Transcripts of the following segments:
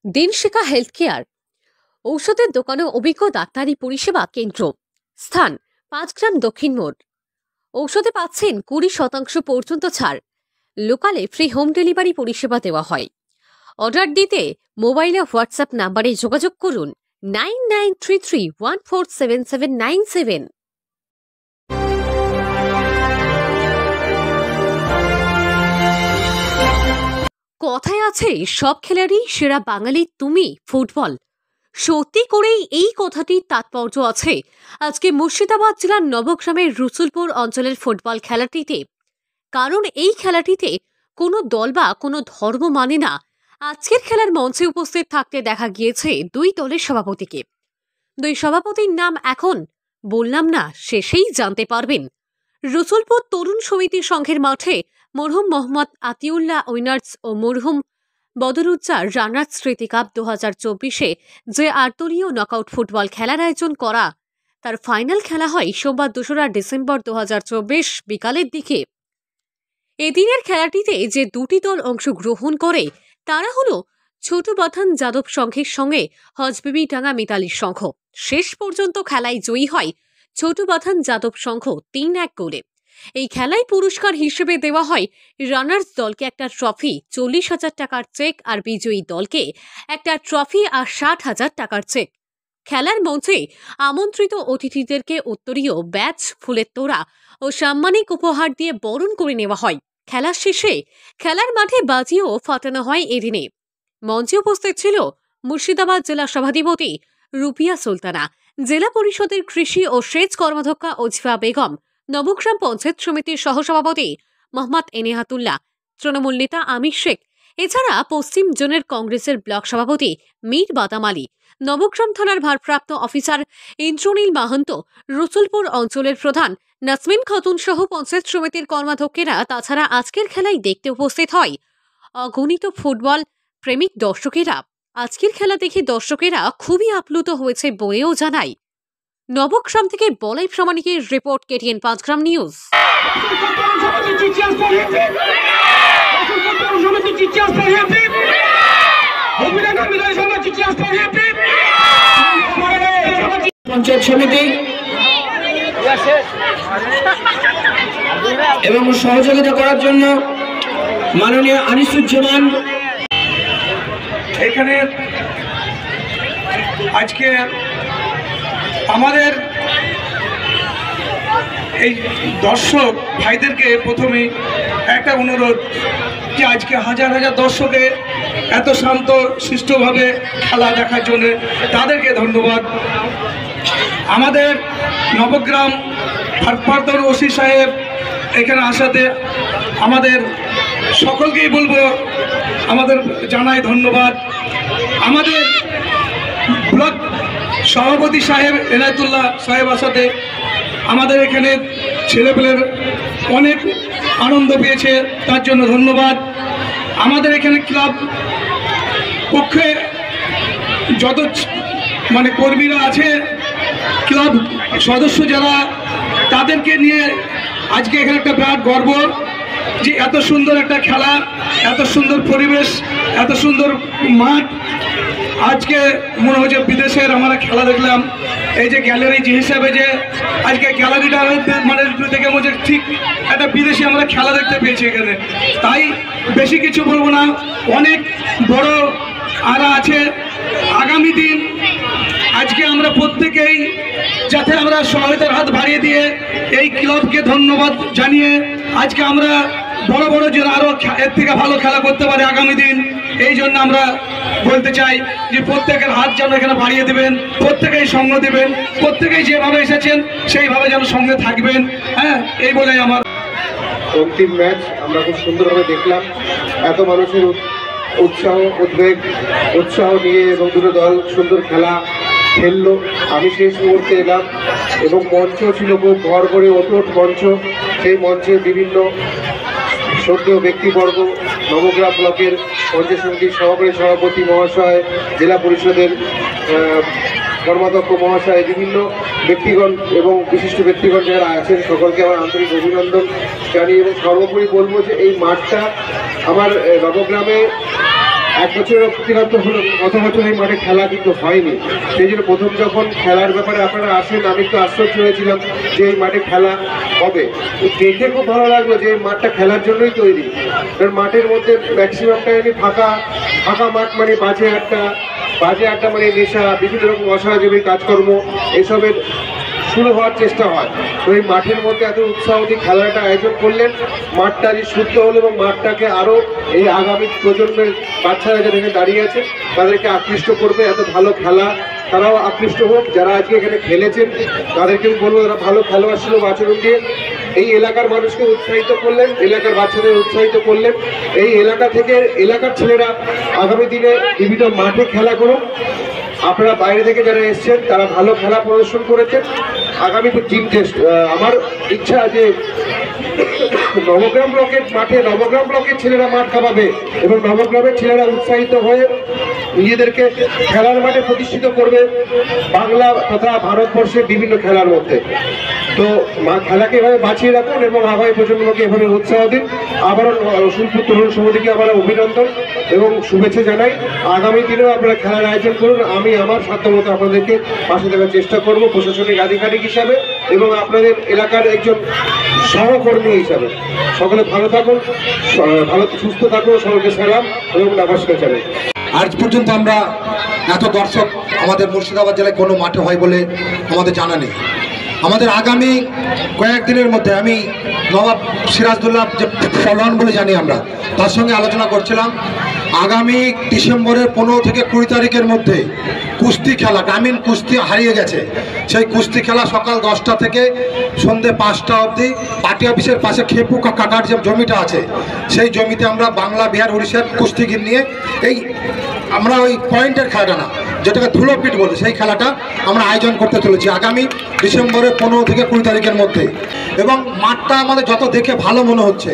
দিনশিখা health care ঔষধের দোকানে অভিজ্ঞ ডাক্তারি পরিষেবা কেন্দ্র। স্থান 5 গ্রাম দক্ষিণ মোড়। ঔষধে পাচ্ছেন 20% পর্যন্ত ছাড়। লোকালে ফ্রি হোম ডেলিভারি পরিষেবা দেওয়া হয়। অর্ডার দিতে মোবাইলে হোয়াটসঅ্যাপ নাম্বারে যোগাযোগ করুন 9933147797। কথায় আছে সব খেলারই সেরা বাঙালি তুমি ফুটবল। সত্যি করেই এই কথাটির তাৎপর্য আছে আজকে মুর্শিদাবাদ জেলার নবগ্রামের রসুলপুর অঞ্চলের ফুটবল খেলাটিতে। কারণ এই খেলাটিতে কোনো দল বা কোনো ধর্ম মানে না। আজকের খেলার মঞ্চে উপস্থিত থাকতে দেখা গিয়েছে দুই দলের সভাপতিকে। দুই সভাপতির নাম এখন বললাম না, শেষেই জানতে পারবেন। রসুলপুর তরুণ সমিতি সংঘের মাঠে মরহুম মোহাম্মদ আতিউল্লাহ উইনার্স ও মরহুম বদরুজ্জার রানার্স স্মৃতি কাপ 2024-এ যে 8 দলীয় নকআউট ফুটবল খেলার আয়োজন করা, তার ফাইনাল খেলা হয় সোমবার 2রা ডিসেম্বর 2024 বিকালের দিকে। এদিনের খেলাটিতে যে দুটি দল অংশগ্রহণ করে তারা হলো ছোট বাথান যাদব সংঘের সঙ্গে হজবিবিডাঙ্গা মিতালি সংঘ। শেষ পর্যন্ত খেলায় জয়ী হয় ছোট বাথান যাদব সংঘ 3-1 গোলে। এই খেলায় পুরস্কার হিসেবে দেওয়া হয় রানার্স দলকে একটা ট্রফি, 40,000 টাকার চেক, আর বিজয়ী দলকে একটা ট্রফি আর 60,000 টাকার চেক। খেলার মঞ্চে আমন্ত্রিত অতিথিদেরকে উত্তরীয় ব্যাচ, ফুলের তোড়া ও সাম্মানিক উপহার দিয়ে বরণ করে নেওয়া হয়। খেলার শেষে খেলার মাঠে বাজিও ফাটানো হয় এদিনে। মঞ্চে উপস্থিত ছিল মুর্শিদাবাদ জেলা সভাধিপতি রুপিয়া সুলতানা, জেলা পরিষদের কৃষি ও সেচ কর্মাধ্যক্ষা ওজিফা বেগম, নবগ্রাম পঞ্চায়েত সমিতির সহসভাপতি মোহাম্মদ এনিহাতুল্লাহ, তৃণমূল নেতা আমির শেখ, এছাড়া পশ্চিম জোনের কংগ্রেসের ব্লক সভাপতি মীর বাদাম আলী, নবগ্রাম থানার ভারপ্রাপ্ত অফিসার ইন্দ্রনীল মাহান্ত, রসুলপুর অঞ্চলের প্রধান নাসমিন খাতুন সহ পঞ্চায়েত সমিতির কর্মাধ্যক্ষেরা। তাছাড়া আজকের খেলায় দেখতে উপস্থিত হয় অগণিত ফুটবল প্রেমিক দর্শকেরা। আজকের খেলা দেখে দর্শকেরা খুবই আপ্লুত হয়েছে বলেও জানায়। নবগ্রাম থেকে বলাই প্রামাণিকের রিপোর্ট, KTN 5 গ্রাম নিউজ। পঞ্চায়েত সমিতি এবং সহযোগিতা করার জন্য মাননীয় আনিসুজ্জামান। এখানে আজকে আমাদের এই দর্শক ভাইদেরকে প্রথমে একটা অনুরোধ যে আজকে হাজার হাজার দর্শকে এত শান্ত শিষ্টভাবে খেলা দেখার জন্য তাদেরকে ধন্যবাদ। আমাদের নবগ্রাম ভারপ্রাপ্ত ওসি সাহেব এখানে আসাতে আমাদের সকলকেই বলবো আমাদের জানাই ধন্যবাদ। আমাদের ব্লক সভাপতি সাহেব এনায়েতুল্লাহ সাহেব আসাতে আমাদের এখানে ছেলেপেলের অনেক আনন্দ পেয়েছে, তার জন্য ধন্যবাদ। আমাদের এখানে ক্লাব পক্ষে যত কর্মীরা আছে, ক্লাব সদস্য যারা, তাদেরকে নিয়ে আজকে এখানে একটা বিরাট গর্ব যে এত সুন্দর একটা খেলা, এত সুন্দর পরিবেশ, এত সুন্দর মাঠ। আজকে মনে হচ্ছে বিদেশের আমরা খেলা দেখলাম। এই যে গ্যালারি যে হিসাবে যে আজকে গ্যালারিটা দেখে মনে হচ্ছে ঠিক একটা বিদেশি আমরা খেলা দেখতে পেয়েছি এখানে। তাই বেশি কিছু বলবো না, অনেক বড় আরা আছে আগামী দিন। আজকে আমরা প্রত্যেকেই যাতে আমরা সহায়তার হাত বাড়িয়ে দিয়ে এই ক্লাবকে ধন্যবাদ জানিয়ে আজকে আমরা বড় বড় যেন আরও এর থেকে ভালো খেলা করতে পারে আগামী দিন, এই জন্য আমরা বলতে চাই যে প্রত্যেকের হাত যেন এখানে বাড়িয়ে দেবেন, প্রত্যেকেই সঙ্গ দেবেন, প্রত্যেকেই যেভাবে এসেছেন সেইভাবে যেন সঙ্গে থাকবেন। হ্যাঁ, এই বলে আমার অন্তিম ম্যাচ আমরা খুব সুন্দরভাবে দেখলাম। এত মানুষের উৎসাহ, উদ্বেগ, উৎসাহ নিয়ে এবং দুটো দল সুন্দর খেলা খেললো। আমি শেষ মুহূর্তে এলাম এবং মঞ্চ ছিল খুব ভর করে অটুট মঞ্চ। সেই মঞ্চে বিভিন্ন শ্রদ্ধেয় ব্যক্তিবর্গ, নবগ্রাম ব্লকের পঞ্চায়েত সমিতির সহকারী সভাপতি মহাশয়, জেলা পরিষদের কর্মাধ্যক্ষ মহাশয়, বিভিন্ন ব্যক্তিগণ এবং বিশিষ্ট ব্যক্তিগণ যারা আছেন সকলকে আমার আন্তরিক অভিনন্দন জানিয়ে এবং সর্বোপরি বলবো যে এই মাঠটা আমার নবগ্রামে এক বছরের অতিরিক্ত হলো, গত বছর এই মাঠে খেলা কিন্তু হয়নি। সেই জন্য প্রথম যখন খেলার ব্যাপারে আপনারা আসেন, আমি তো আশ্চর্য হয়েছিলাম যে এই মাঠে খেলা হবে। তো দেখে খুব ভালো লাগলো যে এই মাঠটা খেলার জন্যই তৈরি। কারণ মাঠের মধ্যে ম্যাক্সিমাম টাইমে ফাঁকা মাঠ, মানে বাজে আড্ডা মানে নেশা, বিভিন্ন রকম অসামাজিক কাজকর্ম এসবের শুরু হওয়ার চেষ্টা হয়। তো এই মাঠের মধ্যে এত উৎসাহ দিয়ে খেলাটা আয়োজন করলেন, মাঠটা যে শুদ্ধ হলো এবং মাঠটাকে আরও এই আগামী প্রজন্মের বাচ্চারা যারা এখানে দাঁড়িয়ে আছে তাদেরকে আকৃষ্ট করবে। এত ভালো খেলা, তারাও আকৃষ্ট হোক। যারা আজকে এখানে খেলেছেন তাদেরকে বলবো তারা ভালো খেলোয়াড় ছিল, আচরণ দিয়ে এই এলাকার মানুষকে উৎসাহিত করলেন, এলাকার বাচ্চাদের উৎসাহিত করলেন। এই এলাকা থেকে এলাকার ছেলেরা আগামী দিনে বিভিন্ন মাঠে খেলা করুন। আপনারা বাইরে থেকে যারা এসছেন তারা ভালো খেলা প্রদর্শন করেছেন। আগামী টিম টেস্ট, আমার ইচ্ছা যে নবগ্রাম ব্লকের মাঠে নবগ্রাম ব্লকের ছেলেরা মাঠ কাঁপাবে এবং নবগ্রামের ছেলেরা উৎসাহিত হয়ে নিজেদেরকে খেলার মাঠে প্রতিষ্ঠিত করবে বাংলা তথা ভারতবর্ষের বিভিন্ন খেলার মধ্যে। তো খেলাকে এভাবে বাঁচিয়ে রাখুন এবং আগামী প্রজন্মকে এভাবে উৎসাহ দিন। আবারও রসুলপুর তরুণ সমিতিকে আবার অভিনন্দন এবং শুভেচ্ছা জানাই। আগামী দিনেও আপনারা খেলার আয়োজন করুন। আমি আমার সাধ্যমতো আপনাদেরকে পাশে থাকার চেষ্টা করব প্রশাসনিক আধিকারিক হিসাবে এবং আপনাদের এলাকার একজন সহকর্মী হিসাবে। সকলে ভালো থাকুন, ভালো সুস্থ থাকুন। সকলকে সালাম এবং নমস্কার জানাই। আজ পর্যন্ত আমরা এত দর্শক আমাদের মুর্শিদাবাদ জেলায় কোনো মাঠে হয় বলে আমাদের জানা নেই। আমাদের আগামী কয়েকদিনের মধ্যে আমি নবাব সিরাজদৌল্লা যে ফলন বলে জানি আমরা, তার সঙ্গে আলোচনা করছিলাম। আগামী ডিসেম্বরের 15 থেকে 20 তারিখের মধ্যে কুস্তি খেলা, গ্রামীণ কুস্তি হারিয়ে গেছে, সেই কুস্তি খেলা সকাল 10টা থেকে সন্ধ্যে 5টা অবধি পার্টি অফিসের পাশে খেপু কাকার যে জমিটা আছে সেই জমিতে আমরা বাংলা, বিহার, উড়িষ্যার কুস্তিগির নিয়ে আমরা ওই পয়েন্টের খেলাটা না, যেটাকে ধুলোপিট বলে, সেই খেলাটা আমরা আয়োজন করতে চলেছি আগামী ডিসেম্বরের 15 থেকে 20 তারিখের মধ্যে। এবং মাঠটা আমাদের যত দেখে ভালো মনে হচ্ছে,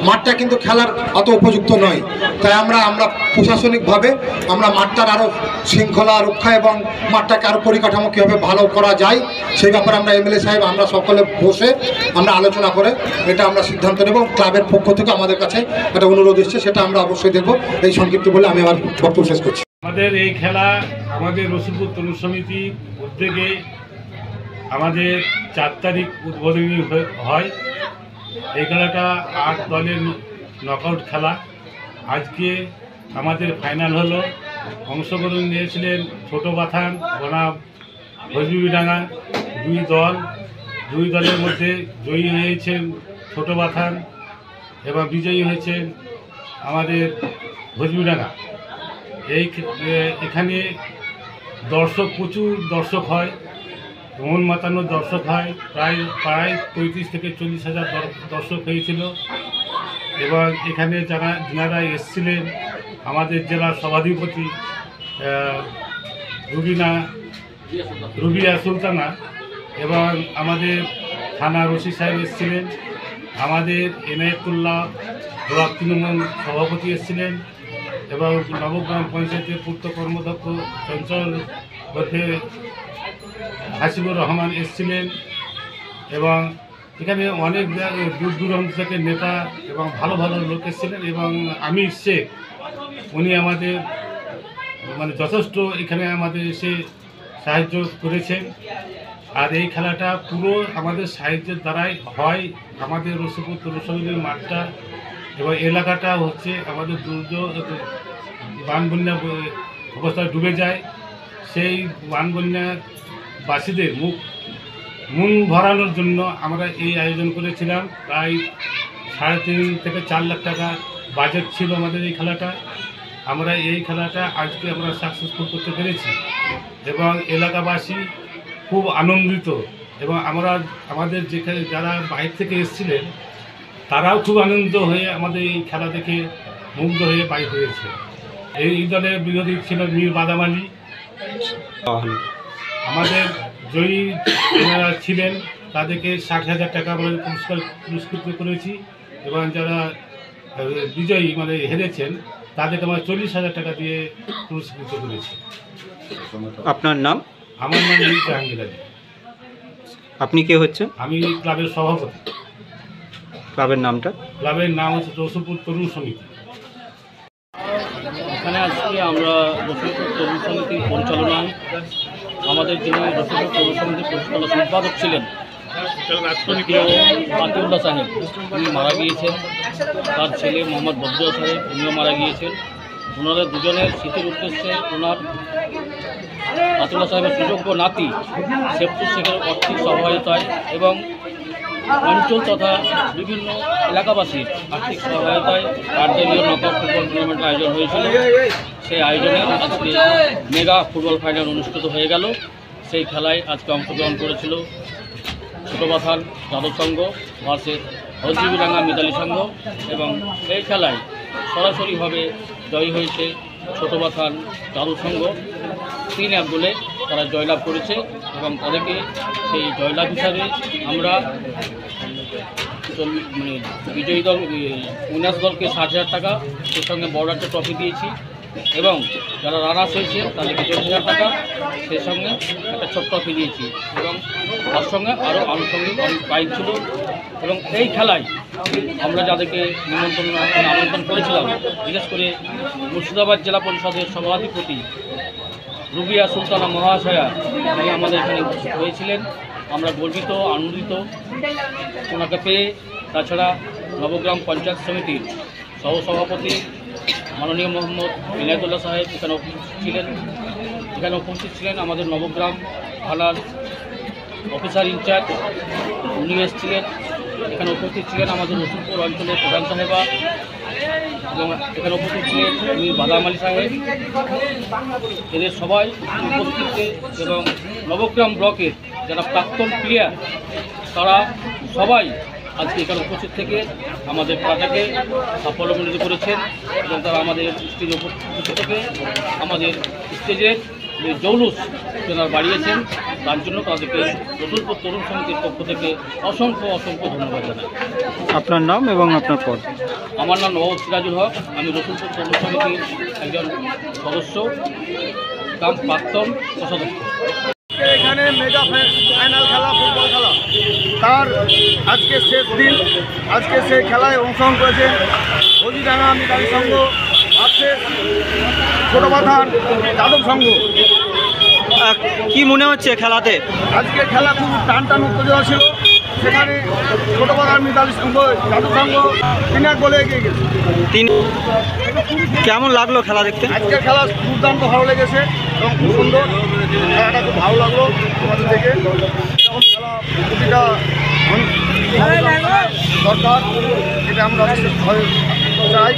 মাঠটা কিন্তু খেলার অত উপযুক্ত নয়। তাই আমরা প্রশাসনিকভাবে আমরা মাঠটার আরও শৃঙ্খলা রক্ষা এবং মাঠটাকে আরও পরিকাঠামো কীভাবে ভালো করা যায় সেই ব্যাপারে আমরা এমএলএ সাহেব আমরা সকলে বসে আমরা আলোচনা করে এটা আমরা সিদ্ধান্ত নেব। ক্লাবের পক্ষ থেকে আমাদের কাছে একটা অনুরোধ এসছে, সেটা আমরা অবশ্যই দেখব। এই সংক্ষিপ্ত বলে আমি আমার বক্তব্য শেষ করছি। আমাদের এই খেলা আমাদের রসুলপুর তরুণ সমিতি উদ্যোগে আমাদের 4 তারিখ উদ্বোধনী হয়। এই খেলাটা 8 দলের নকআউট খেলা। আজকে আমাদের ফাইনাল হলো। অংশগ্রহণ নিয়েছিলেন ছোট বাথান বনাম ভজবিডাঙ্গা, দুই দলের মধ্যে জয়ী হয়েছেন ছোট বাথান এবং বিজয়ী হয়েছেন আমাদের ভজবিডাঙ্গা। এখানে প্রচুর দর্শক হয়, মন মাতানোর দর্শক হয়। প্রায় 35 থেকে 40 হাজার দর্শক হয়েছিল। এবং এখানে যারা এসছিলেন আমাদের জেলার সভাধিপতি রুবিয়া সুলতানা এবং আমাদের থানা ওসি সাহেব এসছিলেন, আমাদের এনায়েতুল্লাহ ব্লক তৃণমূল সভাপতি এসছিলেন এবং নবগ্রাম পঞ্চায়েতের পূর্ত কর্মদক্ষ চঞ্চল ওরফে হাসিবুর রহমান এসছিলেন। এবং এখানে অনেক দূর দূরান্ত থেকে নেতা এবং ভালো ভালো লোক এসেছিলেন। এবং আমির শেখ উনি আমাদের যথেষ্ট এখানে আমাদের এসে সাহায্য করেছেন। আর এই খেলাটা পুরো আমাদের সাহায্যের দ্বারাই হয়। আমাদের রসুলপুর তরুণ সমিতির মাঠটা এবং এলাকাটা হচ্ছে আমাদের বান বন্যা অবস্থায় ডুবে যায়। সেই বান বন্যাবাসীদের মন ভরানোর জন্য আমরা এই আয়োজন করেছিলাম। প্রায় 3.5 থেকে 4 লাখ টাকা বাজেট ছিল আমাদের এই খেলাটা। আমরা এই খেলাটা আজকে আমরা সাকসেসফুল করতে পেরেছি এবং এলাকাবাসী খুব আনন্দিত। এবং আমাদের যেখানে যারা বাইরে থেকে এসেছিলেন তারাও খুব আনন্দিত হয়ে আমাদের এই খেলা দেখে মুগ্ধ হয়ে বাড়ি হয়েছে। এই দলের বিরোধী ছিল মীর বাদাম আলী। আমাদের জয়ী যারা ছিলেন তাদেরকে 60,000 টাকা আমরা পুরস্কৃত করেছি এবং যারা বিজয়ী হেরেছেন তাদেরকে আমরা 40,000 টাকা দিয়ে পুরস্কৃত করেছি। আপনার নাম? আমার নাম জাহাঙ্গীর আলী। আপনি কে হচ্ছে? আমি ক্লাবের সভাপতি। ক্লাবের নামটা? ক্লাবের নাম হচ্ছে রসুলপুর তরুণ সমিতি। এখানে আজকে আমরা রসুলপুর তরুণ সমিতির পরিচালনায় আমাদের যিনি রসুলপুর তরুণ সমিতির পরিচালনা সম্পাদক ছিলেন আতিউল্লাহ সাহেব, উনি মারা গিয়েছেন। তার ছেলে মোহাম্মদ বদরুল সাহেব, উনিও মারা গিয়েছেন। ওনাদের দুজনের স্মৃতির উদ্দেশ্যে ওনার আতিউল্লাহ সাহেবের সুযোগ্য নাতি শেফতুল শেখের আর্থিক সহায়তায় এবং অঞ্চল তথা বিভিন্ন এলাকাবাসীর আর্থিক সহায়তায় কার্যালয় নকআউট ফুটবল টুর্নামেন্টের আয়োজন হয়েছিল। সেই আয়োজনে আজকে মেগা ফুটবল ফাইনাল অনুষ্ঠিত হয়ে গেল। সেই খেলায় আজকে অংশগ্রহণ করেছিল ছোটবাথান যাদব সংঘ ভার্সেস হলদিবিরাঙ্গা মিতালি সংঘ, এবং এই খেলায় সরাসরিভাবে জয়ী হয়েছে ছোটবাথান যাদব সংঘ। 3-1 গোলে তারা জয়লাভ করেছে এবং তাদেরকে সেই জয়লাভ হিসাবে আমরা বিজয়ী দল উইনার্স দলকে 60,000 টাকা, সেই সঙ্গে বড় একটা ট্রফি দিয়েছি, এবং যারা রানার্স হয়েছে তাদেরকে 40,000 টাকা, সেই সঙ্গে একটা ছোট ট্রফি দিয়েছি, এবং তার সঙ্গে আরও আনুষঙ্গিক অনেক প্রাইজ ছিল। এবং এই খেলায় আমরা যাদেরকে আমন্ত্রণ করেছিলাম, বিশেষ করে মুর্শিদাবাদ জেলা পরিষদের সভাধিপতি রুবিয়া সুলতানা মহাশয়া, তিনি আমাদের এখানে উপস্থিত হয়েছিলেন। আমরা গর্বিত, আনন্দিত ওনাকে পেয়ে। তাছাড়া নবগ্রাম পঞ্চায়েত সমিতির সহসভাপতি মাননীয় মোহাম্মদ ইনায়েতুল্লাহ সাহেব এখানে উপস্থিত ছিলেন। আমাদের নবগ্রাম থানার অফিসার ইনচার্জ উনি এসেছিলেন। এখানে উপস্থিত ছিলেন আমাদের রসুলপুর অঞ্চলের প্রধান সাহেবা, এবং এখানে উপস্থিত ছিলেন বাদাম আলী সাহেব। এদের সবাই উপস্থিতিতে এবং নবগ্রাম ব্লকের যারা প্রাক্তন প্লেয়ার তারা সবাই আজকে এখানে উপস্থিত থেকে আমাদের খেলাটাকে সাফল্যমণ্ডিত করেছেন, এবং তারা আমাদের স্টেজে উপস্থিত থেকে আমাদের স্টেজের যে জৌলুস তেনারা বাড়িয়েছেন, তার জন্য তাদেরকে রসুলপুর তরুণ সমিতির পক্ষ থেকে অসংখ্য ধন্যবাদ জানাই। আপনার নাম এবং আপনার পদ? আমার নাম নবাব সিরাজুল হক, আমি রসুলপুর তরুণ সমিতির একজন সদস্য কাম প্রাক্তন কোষাধ্যক্ষ। এখানে মেগা ফাইনাল খেলা, ফুটবল খেলা, তার আজকে শেষ দিন। আজকে সেই খেলায় অংশগ্রহণ করেছেন হলদিরাঙ্গা মিতালি সংঘ ভার্সেস ছোটবাথান যাদব সংঘ। কি মনে হচ্ছে খেলাতে? আজকে খেলা খুব টান উত্তেজনা ছিল। সেখানে ছোটবাথান মিতালি সংঘ যাদব সংঘ 3-1 গোলে এগিয়ে গেছে। কেমন লাগলো খেলা দেখতে? আজকে খেলা দুর্দান্ত ভালো লেগেছে এবং খুব সুন্দর। খেলাটা খুব ভালো লাগলো আমাদের দেখে। এরকম খেলা প্রতিটা দরকার, এটা আমরা বিশেষভাবে চাই,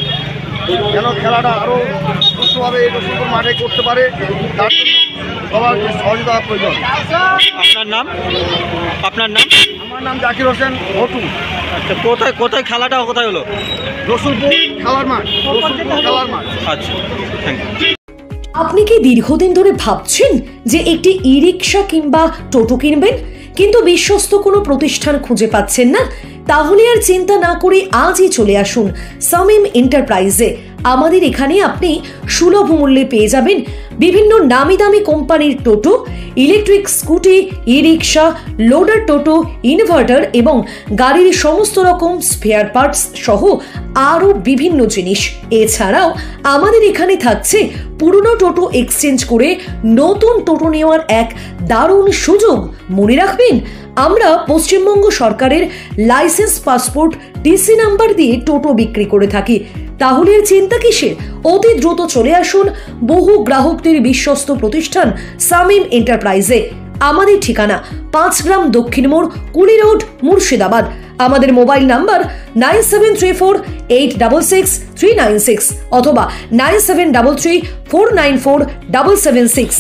যেন খেলাটা আরও সুস্থভাবে এই রসুলপুর মাঠে করতে পারে, তার জন্য সবার সহযোগিতা প্রয়োজন। আপনার নাম? আমার নাম জাকির হোসেন ভটু। আচ্ছা, কোথায় খেলাটা কোথায় হলো? রসুলপুর খেলার মাঠ। আচ্ছা, থ্যাংক ইউ। আপনি কি দীর্ঘদিন ধরে ভাবছেন যে একটি ই রিক্সা কিংবা টোটো কিনবেন, কিন্তু বিশ্বস্ত কোনো প্রতিষ্ঠান খুঁজে পাচ্ছেন না? তাহলে আর চিন্তা না করে আজই চলে আসুন সামিম এন্টারপ্রাইজে। আমাদের এখানে আপনি সুলভ মূল্যে পেয়ে যাবেন বিভিন্ন নামি দামি কোম্পানির টোটো, ইলেকট্রিক স্কুটি, ই রিক্সা, লোডার টোটো, ইনভার্টার এবং গাড়ির সমস্ত রকম স্পেয়ার পার্টস সহ আরও বিভিন্ন জিনিস। এছাড়াও আমাদের এখানে থাকছে পুরনো টোটো এক্সচেঞ্জ করে নতুন টোটো নেওয়ার এক দারুণ সুযোগ। মনে রাখবেন, আমরা পশ্চিমবঙ্গ সরকারের লাইসেন্স, পাসপোর্ট, টিসি নাম্বার দিয়ে টোটো বিক্রি করে থাকি। তাহলে আর চিন্তা কিসের? অতি দ্রুত চলে আসুন বহু গ্রাহকদের বিশ্বস্ত প্রতিষ্ঠান সামিম এন্টারপ্রাইজে। আমাদের ঠিকানা 5 গ্রাম দক্ষিণ মোড়, কুলি রোড, মুর্শিদাবাদ। আমাদের মোবাইল নাম্বার 9734866396 অথবা 9733494776।